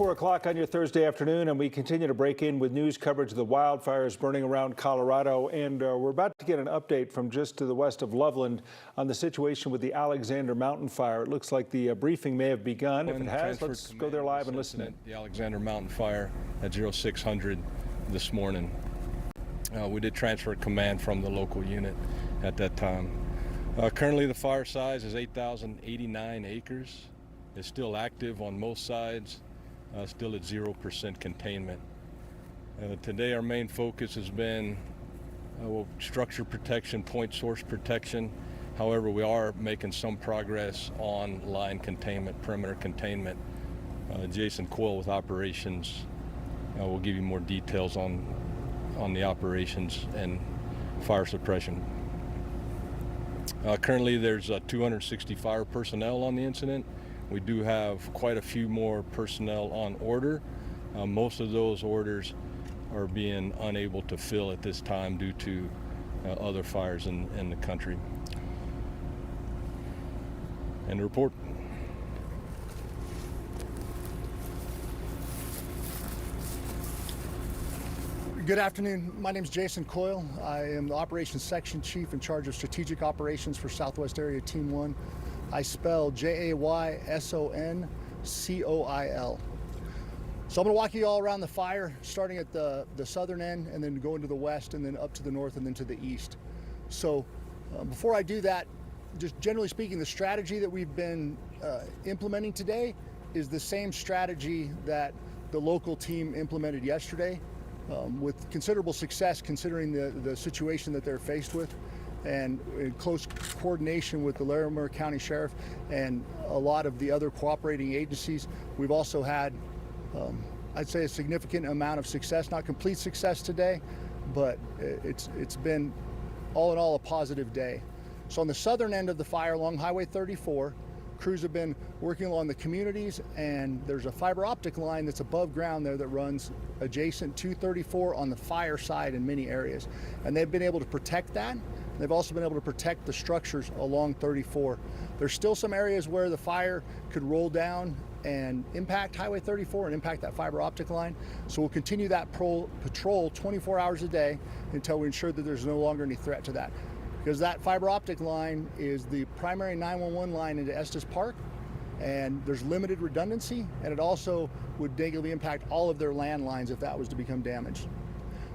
4 o'clock on your Thursday afternoon, and we continue to break in with news coverage of the wildfires burning around Colorado. And we're about to get an update from just to the west of Loveland on the situation with the Alexander Mountain fire. It looks like the briefing may have begun. If it has, let's go there live and listen in. The Alexander Mountain fire at 0600 this morning. We did transfer command from the local unit at that time. Currently, the fire size is 8,089 acres. It's still active on most sides. Still at 0% containment. Today our main focus has been structure protection, point source protection. However, we are making some progress on line containment, perimeter containment. Jason Coyle with operations will give you more details on the operations and fire suppression. Currently there's 260 fire personnel on the incident. We do have quite a few more personnel on order. Most of those orders are being unable to fill at this time due to other fires in the country. End of report. Good afternoon. My name is Jason Coyle. I am the Operations Section Chief in charge of Strategic Operations for Southwest Area Team 1. I spell Jayson Coil. So I'm going to walk you all around the fire, starting at the southern end and then going to the west and then up to the north and then to the east. So before I do that, just generally speaking, the strategy that we've been implementing today is the same strategy that the local team implemented yesterday with considerable success considering the situation that they're faced with, and in close coordination with the Larimer County Sheriff and a lot of the other cooperating agencies. We've also had, I'd say, a significant amount of success, not complete success today, but it's been all in all a positive day. So on the southern end of the fire along Highway 34, crews have been working along the communities, and there's a fiber optic line that's above ground there that runs adjacent to 34 on the fire side in many areas. And they've been able to protect that. They've also been able to protect the structures along 34. There's still some areas where the fire could roll down and impact Highway 34 and impact that fiber optic line. So we'll continue that patrol 24 hours a day until we ensure that there's no longer any threat to that. Because that fiber optic line is the primary 911 line into Estes Park, and there's limited redundancy, and it also would negatively impact all of their landlines if that was to become damaged.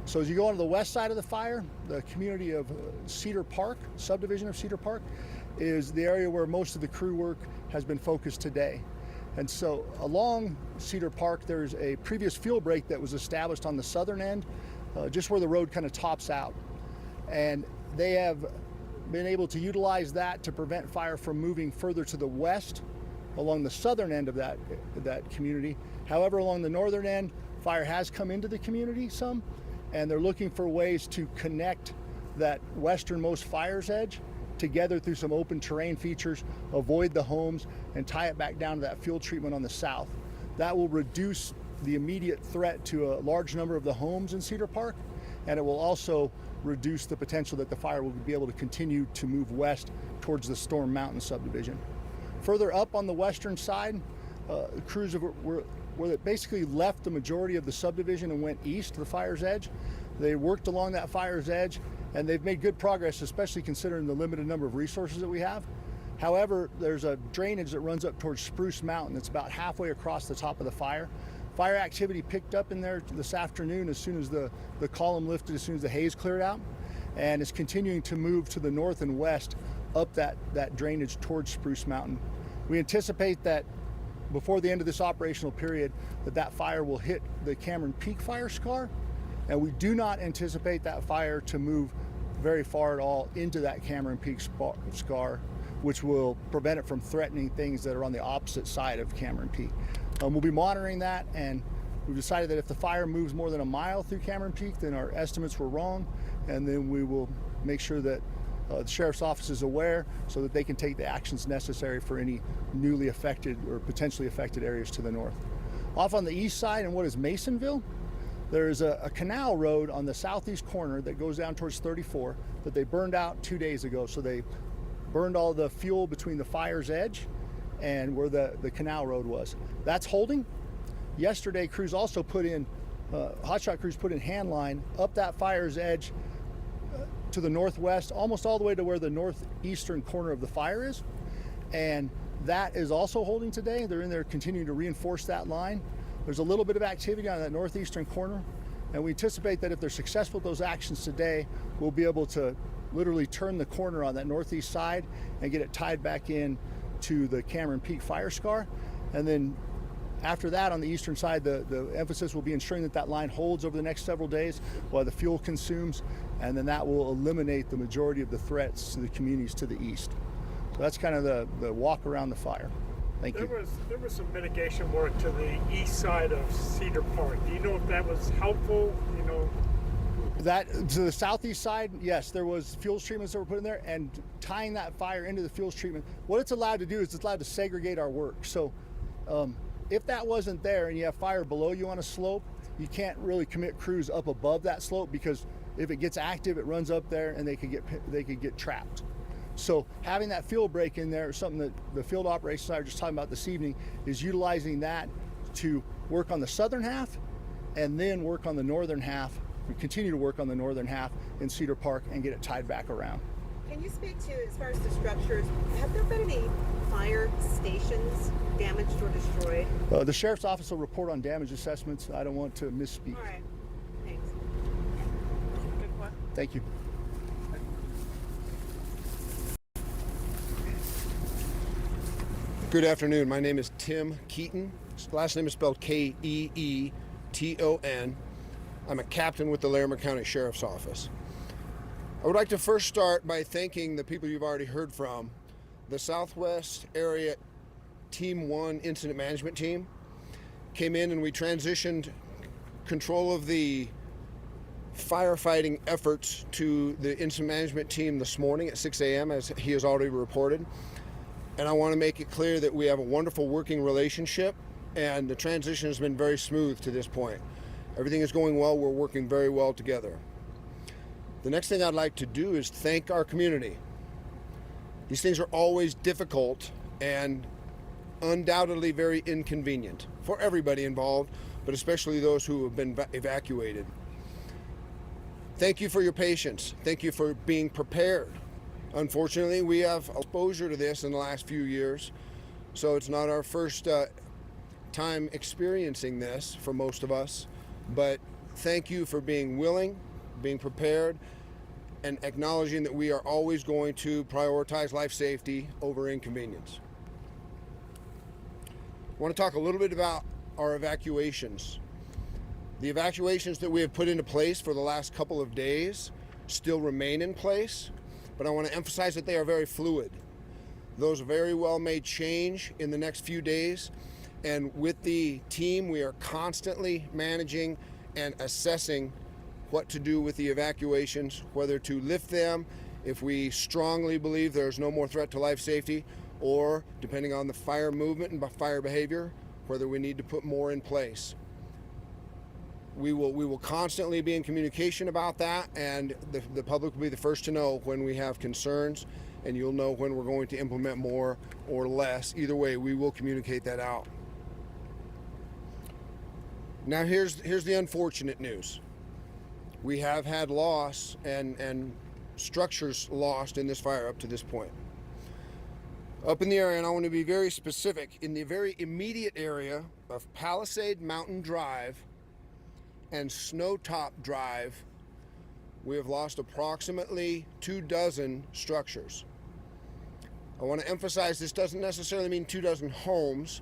So as you go on to the west side of the fire, the community of Cedar Park, subdivision of Cedar Park, is the area where most of the crew work has been focused today. And so along Cedar Park, there's a previous fuel break that was established on the southern end, just where the road kind of tops out. And they have been able to utilize that to prevent fire from moving further to the west along the southern end of that community. However, along the northern end, fire has come into the community some, and they're looking for ways to connect that westernmost fire's edge together through some open terrain features, avoid the homes, and tie it back down to that fuel treatment on the south. That will reduce the immediate threat to a large number of the homes in Cedar Park, and it will also reduce the potential that the fire will be able to continue to move west towards the Storm Mountain subdivision. Further up on the western side, crews were basically left the majority of the subdivision and went east to the fire's edge. They worked along that fire's edge, and they've made good progress, especially considering the limited number of resources that we have. However, there's a drainage that runs up towards Spruce Mountain that's about halfway across the top of the fire. Fire activity picked up in there this afternoon as soon as the column lifted, as soon as the haze cleared out, and is continuing to move to the north and west up that drainage towards Spruce Mountain. We anticipate that before the end of this operational period that fire will hit the Cameron Peak fire scar, and we do not anticipate that fire to move very far at all into that Cameron Peak scar, which will prevent it from threatening things that are on the opposite side of Cameron Peak. We'll be monitoring that, and we've decided that if the fire moves more than a mile through Cameron Peak, then our estimates were wrong, and then we will make sure that the Sheriff's Office is aware so that they can take the actions necessary for any newly affected or potentially affected areas to the north. Off on the east side in what is Masonville, there's a canal road on the southeast corner that goes down towards 34 that they burned out 2 days ago. So they burned all the fuel between the fire's edge and where the canal road was. That's holding. Yesterday, crews also put in, hotshot crews put in hand line up that fire's edge to the northwest, almost all the way to where the northeastern corner of the fire is. And that is also holding today. They're in there continuing to reinforce that line. There's a little bit of activity on that northeastern corner, and we anticipate that if they're successful with those actions today, we'll be able to literally turn the corner on that northeast side and get it tied back in to the Cameron Peak fire scar. And then after that, on the eastern side, the emphasis will be ensuring that that line holds over the next several days while the fuel consumes, and then that will eliminate the majority of the threats to the communities to the east. So that's kind of the walk around the fire. Thank you. There was some mitigation work to the east side of Cedar Park. Do you know if that was helpful? You know, that to the southeast side, yes, there was fuels treatments that were put in there, and tying that fire into the fuels treatment. What it's allowed to do is it's allowed to segregate our work. So if that wasn't there and you have fire below you on a slope, you can't really commit crews up above that slope, because if it gets active, it runs up there and they could get trapped. So having that field break in there is something that the field operations I were just talking about this evening, is utilizing that to work on the southern half and then work on the northern half. We continue to work on the northern half in Cedar Park and get it tied back around. Can you speak to, as far as the structures, have there been any fire stations damaged or destroyed? The sheriff's office will report on damage assessments. I don't want to misspeak. All right, thanks. Good one. Thank you. Good afternoon. My name is Tim Keaton. Last name is spelled Keeton. I'm a captain with the Larimer County Sheriff's Office. I would like to first start by thanking the people you've already heard from. The Southwest Area Team 1 Incident Management Team came in and we transitioned control of the firefighting efforts to the Incident Management Team this morning at 6 a.m. as he has already reported. And I want to make it clear that we have a wonderful working relationship, and the transition has been very smooth to this point. Everything is going well. We're working very well together. The next thing I'd like to do is thank our community. These things are always difficult and undoubtedly very inconvenient for everybody involved, but especially those who have been evacuated. Thank you for your patience. Thank you for being prepared. Unfortunately, we have exposure to this in the last few years, so it's not our first time experiencing this for most of us, but thank you for being willing, being prepared, and acknowledging that we are always going to prioritize life safety over inconvenience. I want to talk a little bit about our evacuations. The evacuations that we have put into place for the last couple of days still remain in place, but I want to emphasize that they are very fluid. Those very well may change in the next few days, and with the team we are constantly managing and assessing what to do with the evacuations, whether to lift them if we strongly believe there's no more threat to life safety, or depending on the fire movement and fire behavior, whether we need to put more in place. We will constantly be in communication about that, and the public will be the first to know when we have concerns, and you'll know when we're going to implement more or less. Either way, we will communicate that out. Now here's the unfortunate news. We have had loss and structures lost in this fire up to this point. Up in the area, and I want to be very specific, in the very immediate area of Palisade Mountain Drive and Snowtop Drive, we have lost approximately 24 structures. I want to emphasize this doesn't necessarily mean 24 homes.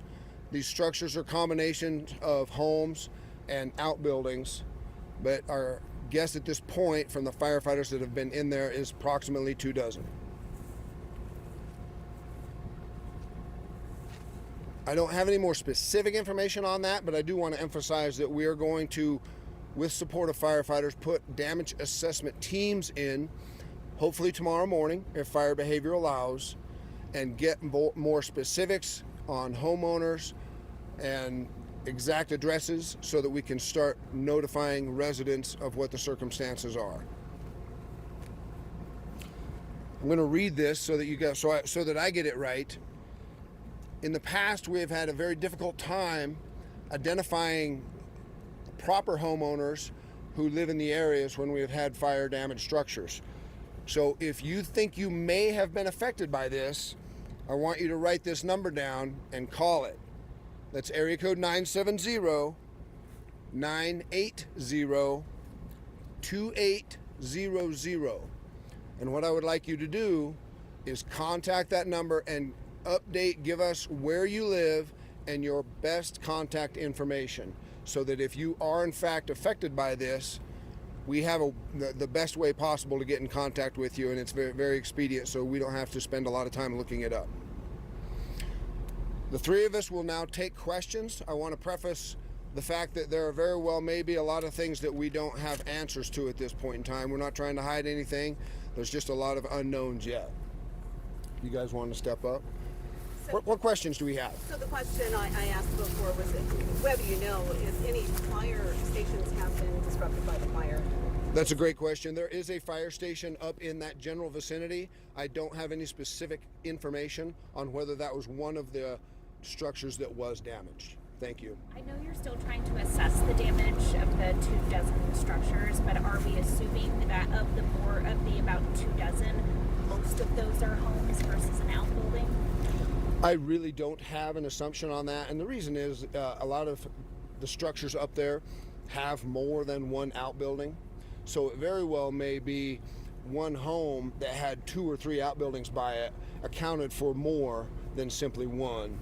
These structures are combinations of homes and outbuildings, but our guess at this point from the firefighters that have been in there is approximately 24. I don't have any more specific information on that, but I do want to emphasize that we are going to, with support of firefighters, put damage assessment teams in, hopefully tomorrow morning, if fire behavior allows, and get more specifics on homeowners and exact addresses so that we can start notifying residents of what the circumstances are. I'm going to read this so that you guys, so that I get it right. In the past, we have had a very difficult time identifying proper homeowners who live in the areas when we have had fire damaged structures. So if you think you may have been affected by this, I want you to write this number down and call it. That's area code 970-980-2800. And what I would like you to do is contact that number and give us where you live and your best contact information, so that if you are in fact affected by this, we have the best way possible to get in contact with you, and it's very, very expedient, so we don't have to spend a lot of time looking it up. The three of us will now take questions. I want to preface the fact that there are very well maybe a lot of things that we don't have answers to at this point in time. We're not trying to hide anything. There's just a lot of unknowns yet. You guys want to step up? So, What questions do we have? so the question I asked before was whether you know if any fire stations have been disrupted by the fire. That's a great question. There is a fire station up in that general vicinity. I don't have any specific information on whether that was one of the structures that was damaged. Thank you. I know you're still trying to assess the damage of the 24 structures, but are we assuming that of the about 24, most of those are homes versus an outbuilding? I really don't have an assumption on that, and the reason is a lot of the structures up there have more than one outbuilding, so it very well may be one home that had 2 or 3 outbuildings by it accounted for more than simply one.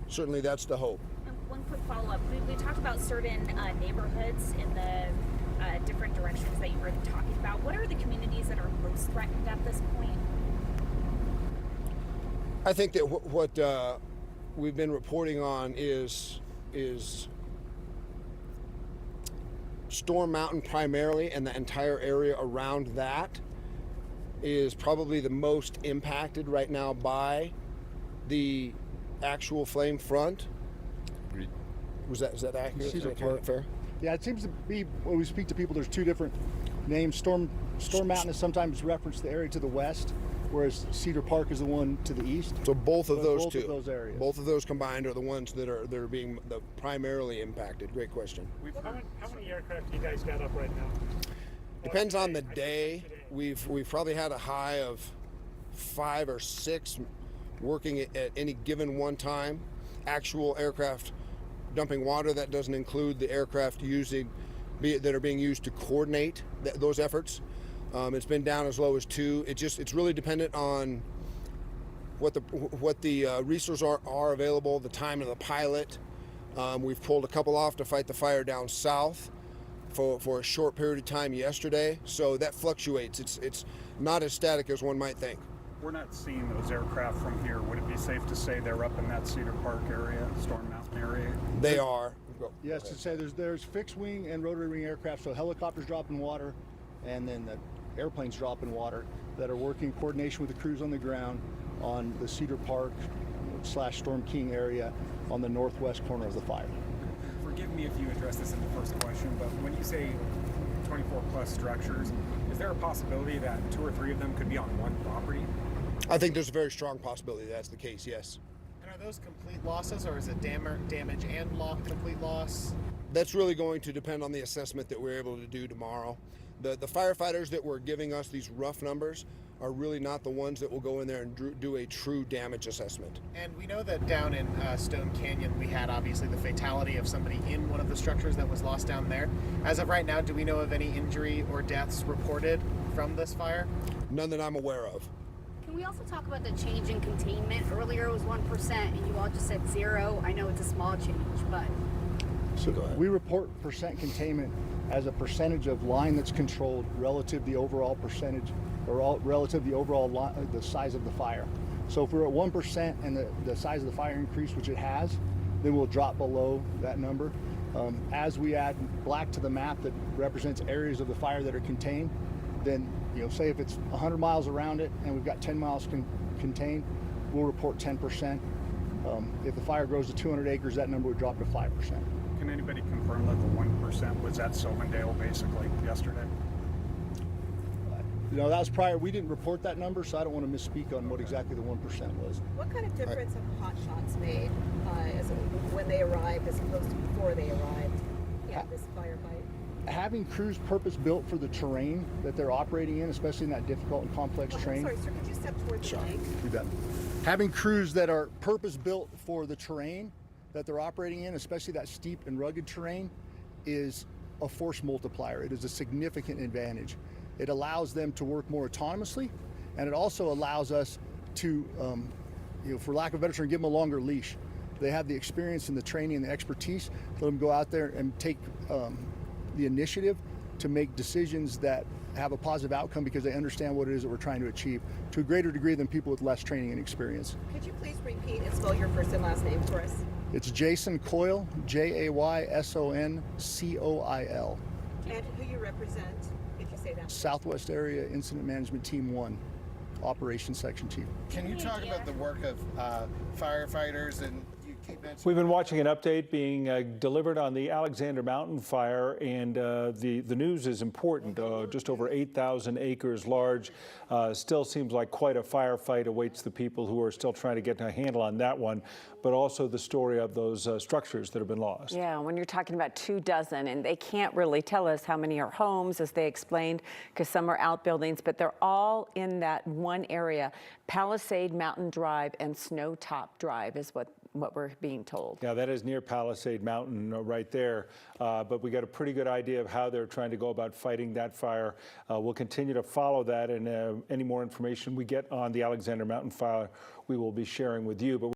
Certainly that's the hope. And one quick follow-up. We talked about certain neighborhoods in the different directions that you were talking about. What are the communities that are most threatened at this point? I think that what we've been reporting on is Storm Mountain primarily, and the entire area around that is probably the most impacted right now by the actual flame front. Agreed. Is that accurate? Cedar Is that Park. fair? Yeah, it seems to be, when we speak to people, there's 2 different names. Storm Mountain is sometimes referenced the area to the west, whereas Cedar Park is the one to the east. So both of those both two. of those areas. Both of those combined are the ones that are being primarily impacted. Great question. How many aircraft do you guys got up right now? Depends on the day. We've probably had a high of 5 or 6 working at any given one time. Actual aircraft dumping water. That doesn't include the aircraft that are being used to coordinate those efforts. It's been down as low as 2. It's really dependent on what the resources are available, the time of the pilot. We've pulled a couple off to fight the fire down south for a short period of time yesterday, so that fluctuates. It's not as static as one might think. We're not seeing those aircraft from here. Would it be safe to say they're up in that Cedar Park area, Storm Mountain area? They are. Yes, to say there's fixed wing and rotary wing aircraft, so helicopters drop in water, and then the airplanes drop in water that are working in coordination with the crews on the ground on the Cedar Park / Storm King area on the northwest corner of the fire. Forgive me if you addressed this in the first question, but when you say 24 plus structures, is there a possibility that 2 or 3 of them could be on one property? I think there's a very strong possibility that's the case, yes. And are those complete losses, or is it damage and complete loss? That's really going to depend on the assessment that we're able to do tomorrow. The firefighters that were giving us these rough numbers are really not the ones that will go in there and do a true damage assessment. And we know that down in Stone Canyon, we had obviously the fatality of somebody in one of the structures that was lost down there. As of right now, do we know of any injury or deaths reported from this fire? None that I'm aware of. Can we also talk about the change in containment? Earlier it was 1%, and you all just said 0. I know it's a small change, but... So we report percent containment as a percentage of line that's controlled relative to the overall percentage, or relative to the overall the size of the fire. So if we're at 1% and the size of the fire increased, which it has, then we'll drop below that number. As we add black to the map that represents areas of the fire that are contained, then say if it's 100 miles around it and we've got 10 miles contained, we'll report 10%. If the fire grows to 200 acres, that number would drop to 5%. Can anybody confirm that the 1% was at Silverdale basically yesterday? No, that was prior. We didn't report that number, so I don't want to misspeak on what exactly the 1% was. What kind of difference have hot shots made when they arrived as opposed to before they arrived in this firefight? Having crews purpose-built for the terrain that they're operating in, especially in that difficult and complex terrain. I'm sorry, sir, could you step towards the mic? You bet. Having crews that are purpose-built for the terrain that they're operating in, especially that steep and rugged terrain, is a force multiplier. It is a significant advantage. It allows them to work more autonomously, and it also allows us to, for lack of a better term, give them a longer leash. They have the experience and the training and the expertise to let them go out there and take the initiative to make decisions that have a positive outcome because they understand what it is that we're trying to achieve to a greater degree than people with less training and experience. Could you please repeat and spell your first and last name for us? It's Jason Coyle, Jayson Coil. And who you represent? Did you say that? Southwest Area Incident Management Team 1, Operations Section Chief. Can you talk about the work of firefighters and you keep mentioning? We've been watching an update being delivered on the Alexander Mountain fire, and the news is important. Just over 8,000 acres large. Still seems like quite a firefight awaits the people who are still trying to get a handle on that one, but also the story of those structures that have been lost. Yeah, when you're talking about 24, and they can't really tell us how many are homes, as they explained, because some are outbuildings, but they're all in that one area. Palisade Mountain Drive and Snowtop Drive is what we're being told. Yeah, that is near Palisade Mountain right there. But we got a pretty good idea of how they're trying to go about fighting that fire. We'll continue to follow that, and any more information we get on the Alexander Mountain fire, we will be sharing with you. But